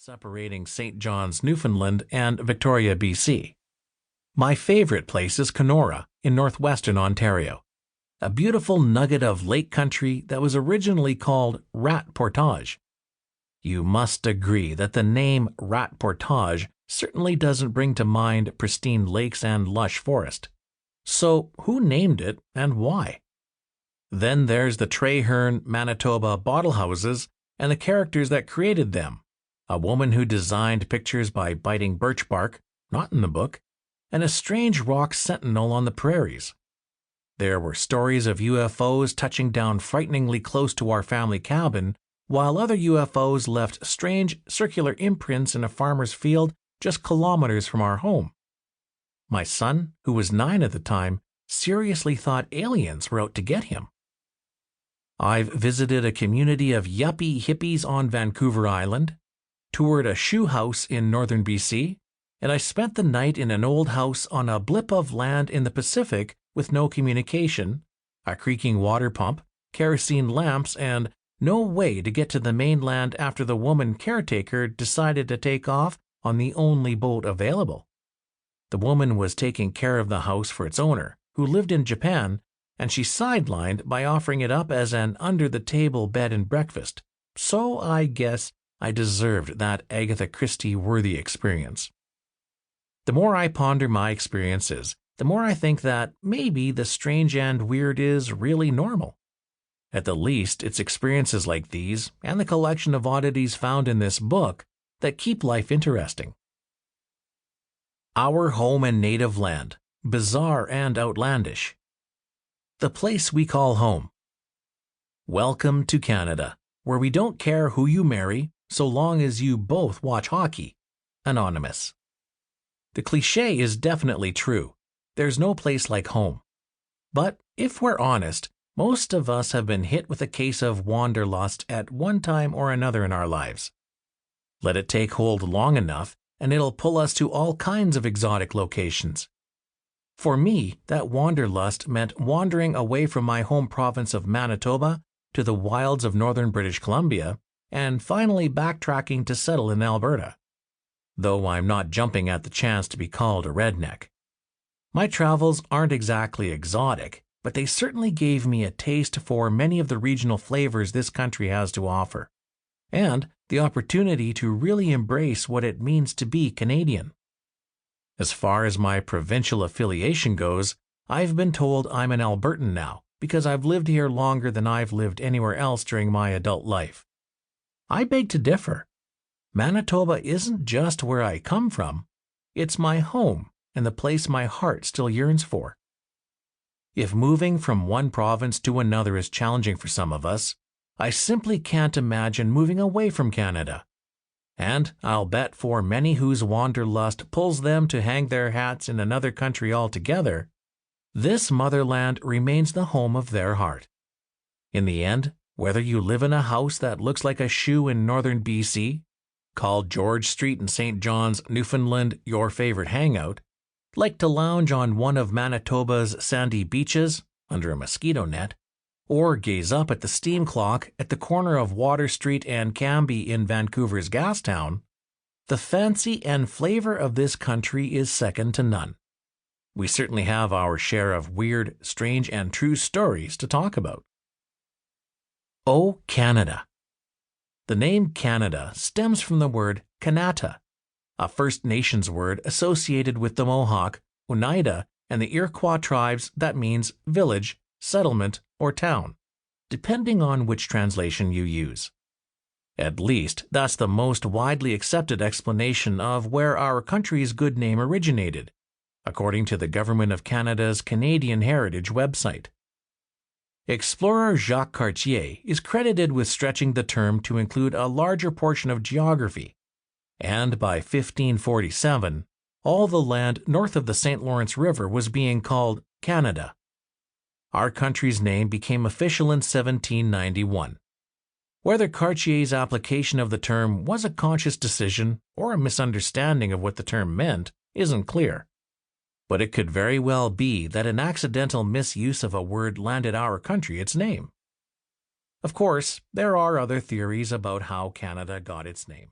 separating St. John's, Newfoundland and Victoria, BC. My favorite place is Kenora in northwestern Ontario, a beautiful nugget of lake country that was originally called Rat Portage. You must agree that the name Rat Portage certainly doesn't bring to mind pristine lakes and lush forest. So who named it and why? Then there's the Treherne, Manitoba bottle houses and the characters that created them. A woman who designed pictures by biting birch bark, not in the book, and a strange rock sentinel on the prairies. There were stories of UFOs touching down frighteningly close to our family cabin, while other UFOs left strange circular imprints in a farmer's field just kilometers from our home. My son, who was 9 at the time, seriously thought aliens were out to get him. I've visited a community of yuppie hippies on Vancouver Island, toured a shoe house in northern BC, and I spent the night in an old house on a blip of land in the Pacific with no communication, a creaking water pump, kerosene lamps, and no way to get to the mainland after the woman caretaker decided to take off on the only boat available. The woman was taking care of the house for its owner, who lived in Japan, and she sidelined by offering it up as an under-the-table bed and breakfast. So I guess I deserved that Agatha Christie-worthy experience. The more I ponder my experiences, the more I think that maybe the strange and weird is really normal. At the least, it's experiences like these, and the collection of oddities found in this book, that keep life interesting. Our home and native land, bizarre and outlandish. The place we call home. Welcome to Canada, where we don't care who you marry, so long as you both watch hockey. Anonymous. The cliché is definitely true. There's no place like home. But if we're honest, most of us have been hit with a case of wanderlust at one time or another in our lives. Let it take hold long enough, and it'll pull us to all kinds of exotic locations. For me, that wanderlust meant wandering away from my home province of Manitoba to the wilds of northern British Columbia, and finally backtracking to settle in Alberta. Though I'm not jumping at the chance to be called a redneck. My travels aren't exactly exotic, but they certainly gave me a taste for many of the regional flavors this country has to offer, and the opportunity to really embrace what it means to be Canadian. As far as my provincial affiliation goes, I've been told I'm an Albertan now because I've lived here longer than I've lived anywhere else during my adult life. I beg to differ. Manitoba isn't just where I come from, it's my home and the place my heart still yearns for. If moving from one province to another is challenging for some of us, I simply can't imagine moving away from Canada. And I'll bet for many whose wanderlust pulls them to hang their hats in another country altogether, this motherland remains the home of their heart. In the end, whether you live in a house that looks like a shoe in northern BC, call George Street in St. John's, Newfoundland your favorite hangout, like to lounge on one of Manitoba's sandy beaches under a mosquito net, or gaze up at the steam clock at the corner of Water Street and Cambie in Vancouver's Gastown, the fancy and flavor of this country is second to none. We certainly have our share of weird, strange, and true stories to talk about. Oh, Canada. The name Canada stems from the word Kanata, a First Nations word associated with the Mohawk, Oneida, and the Iroquois tribes that means village, settlement, or town, depending on which translation you use. At least, that's the most widely accepted explanation of where our country's good name originated, according to the Government of Canada's Canadian Heritage website. Explorer Jacques Cartier is credited with stretching the term to include a larger portion of geography, and by 1547, all the land north of the St. Lawrence River was being called Canada. Our country's name became official in 1791. Whether Cartier's application of the term was a conscious decision or a misunderstanding of what the term meant isn't clear. But it could very well be that an accidental misuse of a word landed our country its name. Of course, there are other theories about how Canada got its name.